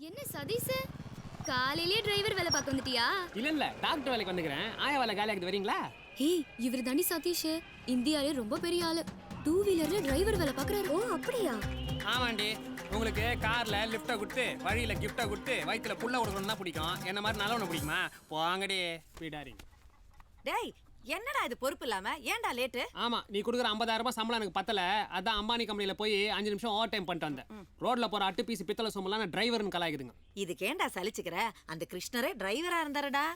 என்ன சதீஷ், காலையிலேயே டிரைவர் வேலை பார்க்க வந்துட்டியா? இல்ல டாக்டர் வேலைக்கு வந்துக்கிறேன். ஆயா வேலை காலையாக்குது வரீங்களா? ஏய், இவர் தாண்டி சதீஷ், இந்தியாலே ரொம்ப பெரிய ஆளு. 2 வீலர்ல டிரைவர் வேலை பார்க்கறாரு. ஓ அப்படியா? ஆமாண்டி. உங்களுக்கு கார்ல லிஃப்ட்டை கொடுத்து வழியில கிஃப்ட்டை கொடுத்து வயிற்றுல புள்ள கொடுக்கணும்னா பிடிக்கும். என்ன மாதிரி நல்லவனை பிடிக்குமா? போங்கடி பீடாரி. டேய், என்னடா இது பொறுப்பு இல்லாம ஏன்டா லேட்டு? ஆமா, நீ கொடுக்குற 50,000 ரூபாய் சம்பளம் எனக்கு பத்தல. அதான் அம்பானி கம்பெனில போய் 5 நிமிஷம் ஓவர் டைம் பண்ணிட்டு வந்தேன். ரோட்ல போற அட்டு பீஸ் பித்தளை சொம்பலாம் நான் டிரைவர்னு கலாய்க்குதுங்க. இதுக்கேண்டா சலிச்சுக்கிற? அந்த கிருஷ்ணரே டிரைவரா இருந்தாருடா.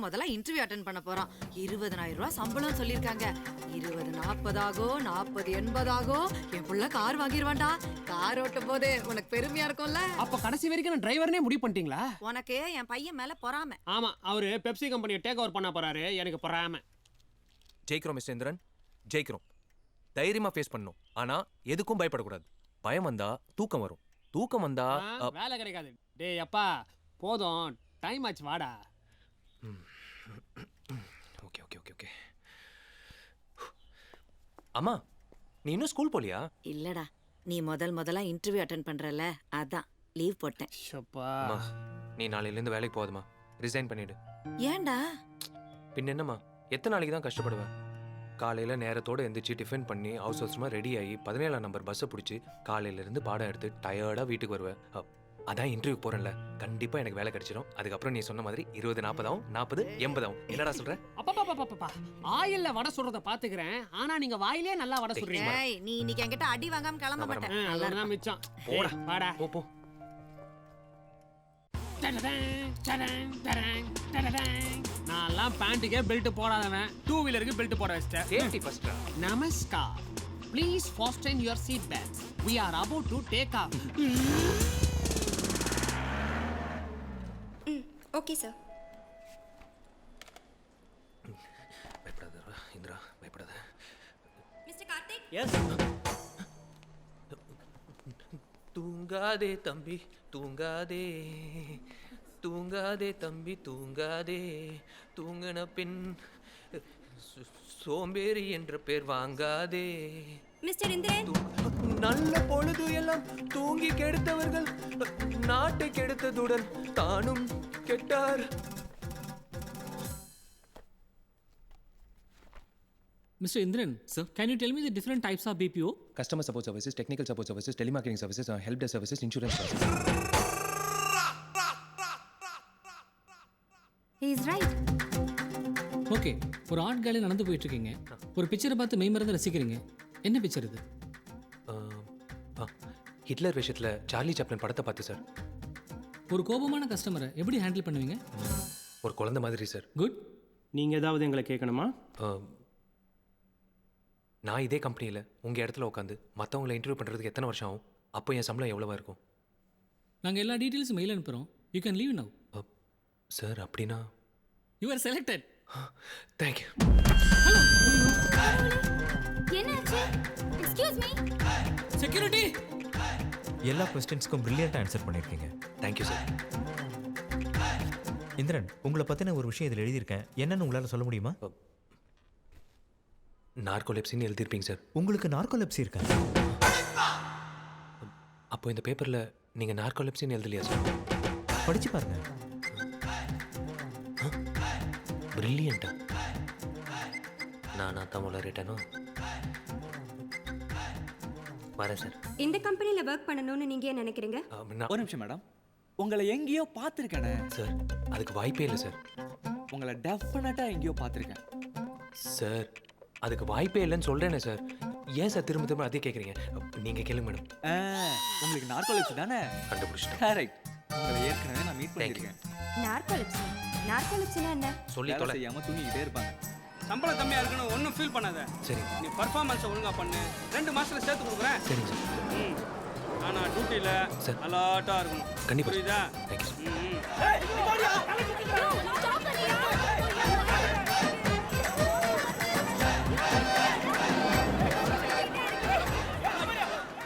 முதல்ல இன்டர்வியூ அட்டென்ட் பண்ண போறோம். 20,000 ரூபாய் சம்பளம் சொல்லிருக்காங்க. 20 40 ஆகும், 40 80 ஆகும். என் புள்ள கார் வாங்கிடுவான்டா. கார் ஓட்டும் போது உனக்கு பெருமையா இருக்கும்ல. அப்ப கடைசி வரைக்கும் நான் டிரைவர்னே முடிவு பண்ணிட்டீங்களா? உனக்கு என் பையன் மேல பொறாம. ஆமா, அவரு பெப்சி கம்பெனியை டேக் ஓவர் பண்ண போறாரு. எனக்கு பொறாம. ஜெயிக்கிறோம் மிஸ்டர் இந்திரன், ஜெயிக்கிறோம். தைரியமா ஃபேஸ் பண்ணணும். ஆனா எதுக்கும் பயப்படக்கூடாது. பயம் வந்தா தூக்கம் வரும். தூக்கம் வந்தா வேலை கிடைக்காது. டேய் அப்பா, போதும், டைம் ஆச்சு, வாடா. Okay okay okay okay. அம்மா, நீ இன்னும் ஸ்கூல் போலியா? இல்லடா, நீ முதல்ல இன்டர்வியூ அட்டென்ட் பண்றல, அதான் லீவ் போட்டேன். அம்மா, நீ நாளையில இருந்து வேலைக்கு போகாதம்மா. ரிசைன் பண்ணிடு. ஏன்டா? பின்ன என்னம்மா, எத்தனை நாளைக்கு தான் கஷ்டப்படுவேன்? காலையில் நேரத்தோடு எந்திரிச்சு டிஃபன் பண்ணி அவசரமாக ரெடி ஆகி 17ஆம் நம்பர் பஸ்ஸை பிடிச்சி காலையிலேருந்து பாடம் எடுத்து டயர்டாக வீட்டுக்கு வருவேன். அதான் இன்டர்வியூ போகிறேன்ல, கண்டிப்பாக எனக்கு வேலை கிடைச்சிடும். அதுக்கப்புறம் நீ சொன்ன மாதிரி 20 40 ஆகும், 40 80 ஆகும். என்னடா சொல்கிறேன்? அப்பா, ஆயில்ல வடை சொல்றத பாத்துக்கிறேன். ஆனா நீங்க வாயிலே நல்லா வடை சொல்றீங்க. ஏய், நீ இன்னைக்கு என்கிட்ட அடி வாங்காம கிளம்ப மாட்டேன். நல்லா மிச்சம். போடா வாடா. போ. நான்லாம் பேண்ட்டுக்கே பெல்ட் போடாதவன், 2 வீலருக்கு பெல்ட் போட வச்சிட்டேன். Safety first. Namaskar. Please fasten your seat belts. We are about to take off. Okay sir. பயப்படாத இந்திரா, பயப்படாத. மிஸ்டர் கார்த்திக். எஸ். தூங்காதே தம்பி தூங்காதே, தூங்காதே தம்பி தூங்காதே, தூங்கின பின் சோம்பேறி என்ற பேர் வாங்காதே. மிஸ்டர் இந்திரன். நல்ல பொழுது எல்லாம் தூங்கி கெடுத்தவர்கள் நாட்டை கெடுத்ததுடன் தானும் கெட்டார். Mr. Indran, sir, can you tell me the different types of BPO? Customer support services, technical support services, telemarketing services, help desk services, insurance services. He is right. Okay, ஒரு ஆர்ட் கேலரி நடந்து போயிட்டு இருக்கீங்க. ஒரு பிக்சரை பார்த்து மெய்மறந்து ரசிக்கிறீங்க. என்ன picture இது? ஹிட்லர் விஷயத்தில் சார்லி சாப்ளின் படத்தை பார்த்து சார். ஒரு கோபமான கஸ்டமரை எப்படி ஹேண்டில் பண்ணுவீங்க? ஒரு குழந்தை மாதிரி சார். குட். நீங்க ஏதாவது எங்களை கேட்கணுமா? நான் இதே கம்பெனியில் உங்கள் இடத்துல உட்காந்து மற்றவங்களை இன்டர்வியூ பண்ணுறதுக்கு எத்தனை வருஷம் ஆகும்? அப்போ என் சம்பளம் எவ்வளோவா இருக்கும்? நாங்கள் எல்லா டீட்டெயில்ஸும் மெயில் அனுப்புகிறோம். You can leave now. Sir அப்படின்னா யூ ஆர் செலக்டட். தேங்க்யூ. என்னாச்சு? Excuse me. செக்யூரிட்டி. எல்லா क्वेश्चंसக்கும் பிரில்லியண்டா ஆன்சர் பண்ணிருக்கீங்க. Thank you sir. இந்திரன், உங்களை பத்தின ஒரு விஷயம் இதில் எழுதியிருக்கேன். என்னன்னு உங்களால் சொல்ல முடியுமா? நார்கோலெப்சின்னு எழுதியிருப்பீங்க சார். உங்களுக்கு நார்கோலெப்சி இருக்கா? அப்போ இந்த பேப்பரில் நீங்கள் நார்கோலெப்சின்னு எழுதலையா சார்? படிச்சு பாருங்க. பிரில்லியண்டா. நான் தான் உளறிட்டேனோ. வரேன் சார். இந்த கம்பெனில ஒர்க் பண்ணணும்னு நீங்க ஏன் நினைக்கிறீங்க? ஒரு நிமிஷம் மேடம், உங்களை எங்கேயோ பார்த்துருக்கேனே. சார், அதுக்கு வாய்ப்பே இல்லை சார். உங்களை டெஃபினட்டா எங்கேயோ பார்த்துருக்கேன் சார். அதுக்கு வாய்ப்பே இல்லைன்னு சொல்கிறேனே சார். ஏன் சார் திரும்ப திரும்ப அதே கேட்குறீங்க? நீங்கள் கேளுங்க மேடம். உங்களுக்கு நார்கோலெப்சி தானே? கண்டுபிடிச்சிட்டேன். கரெக்ட். உங்களை ஏற்கனவே நான் மீட் பண்ணியிருக்கேன். நார்கோலெப்சி. நார்கோலெப்சினா என்ன? சொல்லி வேலை செய்யாம தூங்கிக்கிட்டே இருப்பாங்க. சம்பளம் கம்மியா இருக்குன்னு ஒன்றும் ஃபீல் பண்ணாத. சரி. நீ பர்ஃபார்மன்ஸை ஒழுங்கா பண்ணு. 2 மாசத்துல சேர்த்து கொடுக்குறேன். சரிங்க சார். ஆனா டியூட்டியில் சார் அலாட்டாக இருக்கணும். கண்டிப்பாக. புரியுதா? Thank you sir.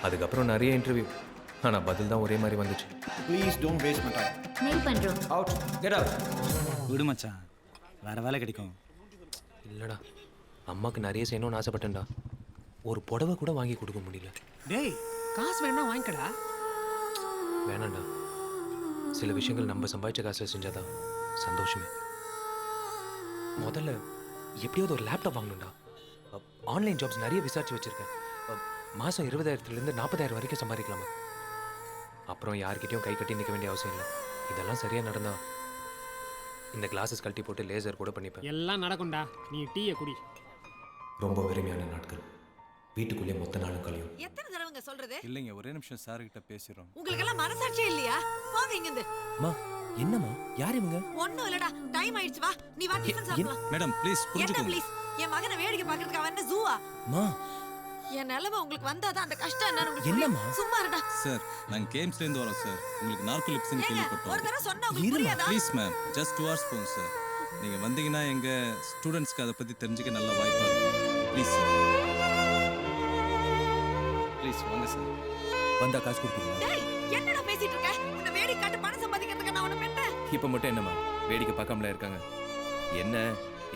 அதுக்கப்புறம் நிறைய இன்டர்வியூ, ஆனால் பதில் தான் ஒரே மாதிரி வந்துச்சு. Please don't waste my time. Mail பண்றோம். அவுட். Get out. விடு மச்சான், வேற வேலை கிடைக்கும். இல்லைடா, அம்மாவுக்கு நிறைய செய்யணும்னு ஆசைப்பட்டேன்டா. ஒரு புடவை கூட வாங்கி கொடுக்க முடியல. டேய், காசு வேணா வாங்கிக்கடா. வேணாண்டா. சில விஷயங்கள் நம்ம சம்பாதிச்ச காசில் செஞ்சாதான் சந்தோஷமே. முதல்ல எப்படியாவது ஒரு லேப்டாப் வாங்கணும்டா. ஆன்லைன் ஜாப்ஸ் நிறைய விசாரிச்சு வச்சிருக்கேன். மாதம் 20,000 40,000 வரைக்கும் சம்பாதிக்கலாமா? அப்புறம் யார்கிட்டயும் கை கட்டி நிற்க வேண்டிய அவசியம் இல்லை. இதெல்லாம் சரியாக நடந்தா இந்த கிளாஸஸ் கழட்டி போட்டு லேசர் கூட பண்ணிப்பேன். எல்லாம் நடக்கும்டா, நீ டீயை குடி. ரொம்ப வெறுமையான நாட்கள். வீட்டுக்குள்ளே மொத்த நாளும் கழியும். எத்தனை தடவைங்க சொல்றது? இல்லைங்க, ஒரே நிமிஷம் சார் கிட்ட பேசிடுறோம். உங்களுக்கு எல்லாம் மனசாட்சியே இல்லையா? வாங்க இங்க இருந்து. மா என்னம்மா, யார் இவங்க? ஒண்ணும் இல்லடா, டைம் ஆயிடுச்சு, வா நீ வா டிஃபன் சாப்பிடலாம். மேடம் ப்ளீஸ் என்ன புரிஞ்சுக்கோங்க. ப்ளீஸ்? என் மகனை வேடிக்கை பார்க்கிறதுக்கு அவன் என்ன ஜூவா? மா என் நிலைமை உங்களுக்கு வந்தாதான் அந்த கஷ்டம் என்னன்னு உங்களுக்கு என்னம்மா? புரியும். சும்மா இருடா. சார் நாங்கள் கேம்ஸ்லேருந்து வரோம் சார். உங்களுக்கு நார்கோலிப்ஸ்னு ஏங்க, ஒரு கேள்விப்பட்டோம். தடவை சொன்னா உங்களுக்கு புரியாதா? ப்ளீஸ் மேம், ஜஸ்ட் 2 hours போகும் சார். நீங்கள் வந்தீங்கன்னா எங்கள் ஸ்டூடெண்ட்ஸ்க்கு அதை பற்றி தெரிஞ்சுக்க நல்ல வாய்ப்பாக இருக்கும். ப்ளீஸ் சார், ப்ளீஸ் வாங்க சார். வந்தா காசு கொடுப்பீங்களா? டேய், என்னடா பேசிட்டு இருக்க? உன்னை வேடிக்கை காட்டு பணம் சம்பாதிக்கிறதுக்கு நான் உன்னை பெற்றேன். இப்போ மட்டும் என்னம்மா வேடிக்கை பார்க்காமல இருக்காங்க? என்ன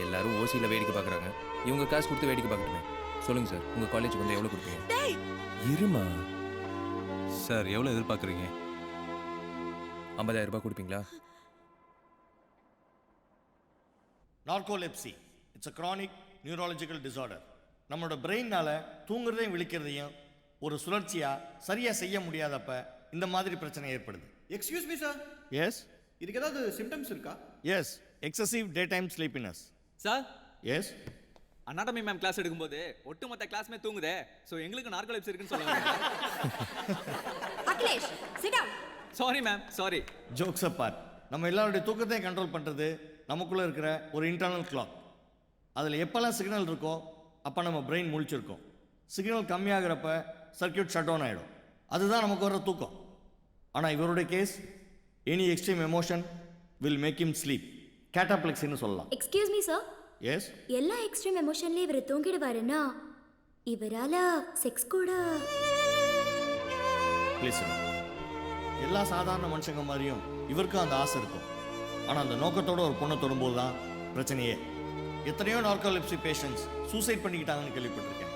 எல்லாரும் ஓசியில் வேடிக்கை பார்க்குறாங்க, இவங்க காசு கொடுத்து வேடிக்கை பார்க்கட்டுமே. சொல்லுங்க சார், உங்கள் காலேஜுக்கு வந்து எவ்வளோ கொடுப்பீங்க? டேய், இருமா, சார் எவ்வளோ எதிர்பார்க்குறீங்க? 50,000 ரூபாய் கொடுப்பீங்களா? Narcolepsy it's a chronic neurological disorder. நம்மளோட பிரெயினால தூங்குறதையும் விழிக்கிறதையும் ஒரு சுழற்சியாக சரியாக செய்ய முடியாதப்ப இந்த மாதிரி பிரச்சனை ஏற்படுது. எக்ஸ்கியூஸ் மீ சார், எஸ் இதுக்கு ஏதாவது சிம்டம்ஸ் இருக்கா? Yes excessive day time sleepiness. Sir yes anatomy ma'am class எடுக்கும்போது ஒட்டுமொத்த கிளாஸ்மே தூங்குதே. ஸோ எங்களுக்கு நார்கோலிப்ஸ் இருக்குன்னு சொல்லுவாங்க. Akhilesh sit down. Sorry ma'am, sorry. Jokes apart, நம்ம எல்லாருடைய தூக்கத்தையும் கண்ட்ரோல் பண்ணுறது நமக்குள்ளே இருக்கிற ஒரு இன்டர்னல் கிளாக். அதில் எப்போல்லாம் சிக்னல் இருக்கோ அப்போ நம்ம பிரெயின் முழிச்சிருக்கோம். சிக்னல் கம்மியாகிறப்ப சர்க்கியூட் ஷட் டவுன் ஆகிடும். அதுதான் நமக்கு வர தூக்கம். ஆனால் இவருடைய case, any extreme emotion will make him sleep. கேட்டாப்ளெக்ஸின்னு சொல்லலாம். எக்ஸ்கியூஸ் மீ சார், எஸ் எல்லா எக்ஸ்ட்ரீம் எமோஷன்லயும் இவர் தூங்கிடுவாருன்னா இவரால செக்ஸ் கூட? ப்ளீஸ், எல்லா சாதாரண மனுஷங்க மாதிரியும் இவருக்கும் அந்த ஆசை இருக்கும். ஆனால் அந்த நோக்கத்தோட ஒரு பொண்ணை தொடும்போது தான் பிரச்சனையே. எத்தனையோ நார்கோலெப்சி பேஷண்ட்ஸ் சூசைட் பண்ணிக்கிட்டாங்கன்னு கேள்விப்பட்டிருக்கேன்.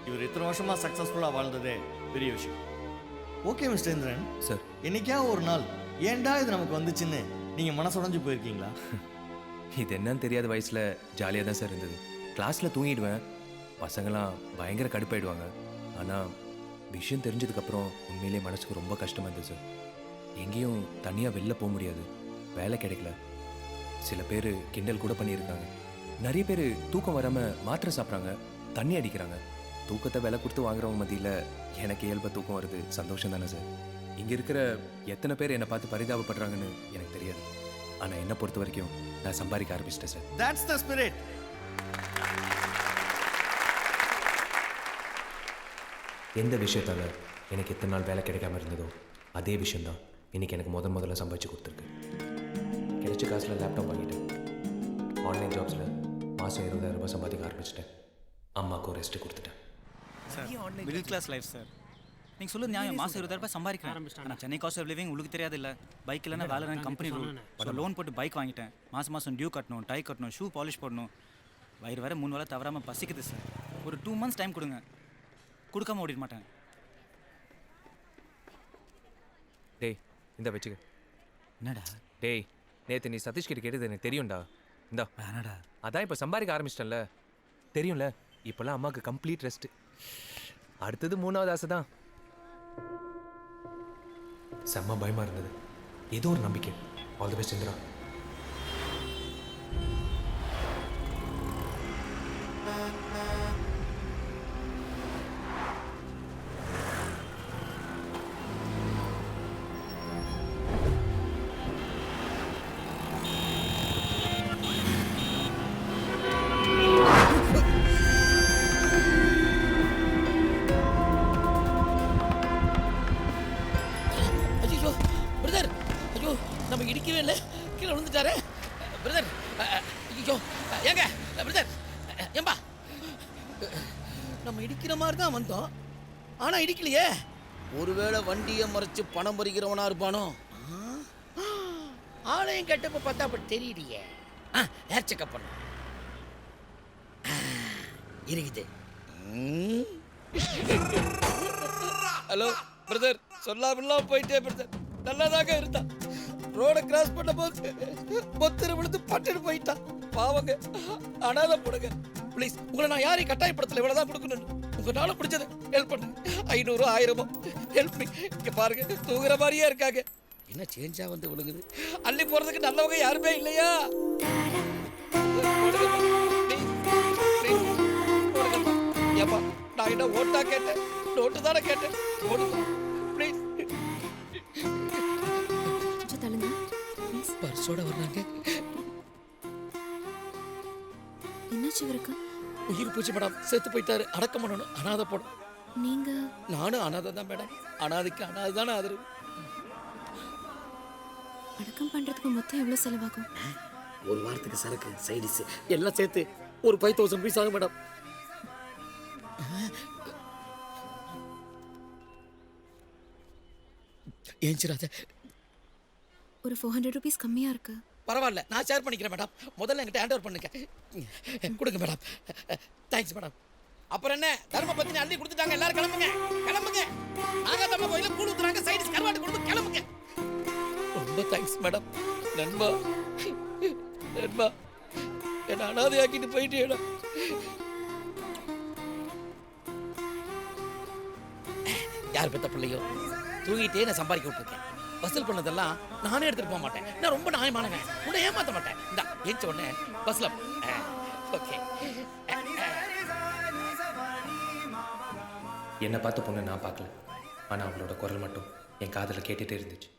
இவர் இத்தனை வருஷமாக சக்ஸஸ்ஃபுல்லாக வாழ்ந்ததே பெரிய விஷயம். ஓகே மிஸ்டர் இந்திரன் சார், என்னைக்கா ஒரு நாள் ஏன்டா இது நமக்கு வந்துச்சுன்னு நீங்கள் மனசுடைஞ்சு போயிருக்கீங்களா? இது என்னன்னு தெரியாத வயசில் ஜாலியாக தான் சார் இருந்தது. கிளாஸில் தூங்கிடுவேன், பசங்களாம் பயங்கர கடுப்பாயிடுவாங்க. ஆனால் விஷயம் தெரிஞ்சதுக்கப்புறம் உண்மையிலே மனசுக்கு ரொம்ப கஷ்டமாக இருந்தது சார். எங்கேயும் தனியாக வெளில போக முடியாது, வேலை கிடைக்கல. சில பேர் கிண்டல் கூட பண்ணியிருக்காங்க. நிறைய பேர் தூக்கம் வராமல் மாத்திரை சாப்பிட்றாங்க, தண்ணி அடிக்கிறாங்க. தூக்கத்தை விலை கொடுத்து வாங்குறவங்க மத்தியில் எனக்கு இயல்பு தூக்கம் வருது. சந்தோஷம் தானே சார்? இங்கே இருக்கிற எத்தனை பேர் என்னை பார்த்து பரிதாபப்படுறாங்கன்னு எனக்கு தெரியாது. ஆனால் என்னை பொறுத்த வரைக்கும் நான் சம்பாதிக்க ஆரம்பிச்சிட்டேன் சார். That's the spirit. எந்த விஷயத்தால் எனக்கு எத்தனை நாள் வேலை கிடைக்காம இருந்ததோ அதே விஷயந்தான் இன்றைக்கி எனக்கு முதல்ல சம்பாதிச்சு கொடுத்துருக்கு. கிடைச்ச காசில் லேப்டாப் வாங்கிட்டேன். ஆன்லைன் ஜாப்ஸில் மாதம் 20,000 ரூபாய் சம்பாதிக்க ஆரம்பிச்சிட்டேன். அம்மாவுக்கு ஒரு ரெஸ்ட்டு கொடுத்துட்டேன். Sir middle class life sir. நீங்கள் சொல்லுறது நியாயம். மாதம் 20,000 ரூபாய் சம்பாதிக்கிறேன். ஆனால் சென்னை காஸ்ட் ஆஃப் லிவிங் உங்களுக்கு தெரியாது இல்லை. பைக் இல்லைன்னா வேலை கம்பெனி ரூல். ஸோ லோன் போட்டு பைக் வாங்கிட்டேன். மாதம் டியூ கட்டணும், டை கட்டணும், ஷூ பாலிஷ் போடணும். வயிறு வேறு 3 வேளை தவறாமல் பசிக்குது சார். ஒரு 2 months டைம் கொடுங்க, கொடுக்காம ஓடிட மாட்டேன். டேய் இந்த வச்சுக்க. என்னடா? டேய் நேற்று நீ சதீஷ் கிட்ட கேட்டது எனக்கு தெரியும்டா. இந்தா வேணாடா. அதான் இப்போ சம்பாதிக்க ஆரம்பிச்சிட்டேன்ல, தெரியும்ல. இப்போல்லாம் அம்மாவுக்கு கம்ப்ளீட் ரெஸ்ட்டு. அடுத்தது 3வது ஆசை தான். செம்ம பயமாக இருந்தது, ஏதோ ஒரு நம்பிக்கை. All the best Indira. ஐயோ பிரதர், ஐயோ நம்ம இடிக்கவே இல்லை, கீழே விழுந்துட்டாரு பிரதர். ஐயோ ஏங்க பிரதர், ஏம்பா நம்ம இடிக்கிற மாதிரி தான் வந்தோம், ஆனால் இடிக்கலையே. ஒருவேளை வண்டியை மறைச்சு பணம் பறிக்கிறவனா இருப்பானோ? ஆளையும் கெட்டப்ப பார்த்தா அப்படி தெரியலையே. ஏர் செக்அப் பண்ண இருக்குது. ஹலோ பிரதர், சொல்லாமலாம் போயிட்டே பிரதர். நல்லாதாங்க இருந்தான். ரோட கிராஸ் பண்ணும்போது பொத்திர விழுந்து பட்டுன்னு போயிட்டான். பாவங்க, அனாதை போடுங்க. ப்ளீஸ், உங்களை நான் யாரையும் கட்டாயப்படுத்தல, இவ்வளவுதான் கொடுக்கணும். உங்களால பிடிச்சது ஹெல்ப் பண்ணுங்க. 500 1000 ஹெல்ப் மீ. இங்க பாருங்க, தூங்குற மாதிரியே இருக்காங்க. என்ன சேஞ்சா வந்து விழுகுது. அள்ளி போறதுக்கு நல்லவங்க யாருமே இல்லையா? ஏப்பா, நான் என்ன ஓட்டா கேட்டேன்? நோட்டு தானே கேட்டேன். ப்ளீஸ். கொஞ்சம் தள்ளுங்க ப்ளீஸ். பர்ஸோட வர்றாங்க. என்னாச்சு இவருக்கு? உயிர் பூச்சி மேடம், செத்து போயிட்டாரு. அடக்கம் பண்ணணும். அனாதை போடும். நீங்க நானும் அனாதை தான் மேடம். அனாதைக்கு அனாதை தானே ஆதரவு. அடக்கம் பண்றதுக்கு மொத்தம் எவ்வளவு செலவாகும்? ஒரு வாரத்துக்கு சரக்கு, சைடிஸ் எல்லாம் சேர்த்து ஒரு 5000 பீஸ் ஆகும் மேடம். ஏஞ்சிராத. ஒரு 400 rupees கம்மியா இருக்கு. பரவாயில்ல, நான் ஷேர் பண்ணிக்கிறேன் மேடம். முதல்ல என்கிட்ட ஹேண்ட் ஓவர் பண்ணுங்க. கொடுங்க மேடம். Thanks madam. அப்புறம் என்ன, தர்ம பத்தினி அள்ளி கொடுத்துட்டாங்க. எல்லாரும் கிளம்புங்க, கிளம்புங்க. நாகாத்தம்ம கோயில கூழ் ஊத்துறாங்க, சைடிஸ் கருவாடு கொடுத்து கிளம்புங்க. ரொம்ப தேங்க்ஸ் மேடம். நண்பா, நண்பா, என்ன அனாதையாக்கிட்டு போயிட்டேடா. யார் பெத்த பிள்ளையோ தூங்கிட்டே நான் சம்பாதிக்க விட்டுருக்கேன். வசூல் பண்ணதெல்லாம் நானே எடுத்துட்டு போக மாட்டேன். நான் ரொம்ப நியாயமானவன். உன்னை ஏமாத்த மாட்டேன். இந்த ஏஞ்ச உடனே பஸ்ல ஓகே. என்னை பார்த்த பொண்ணு நான் பார்க்கல, ஆனால் அவளோட குரல் மட்டும் என் காதில் கேட்டுகிட்டே இருந்துச்சு.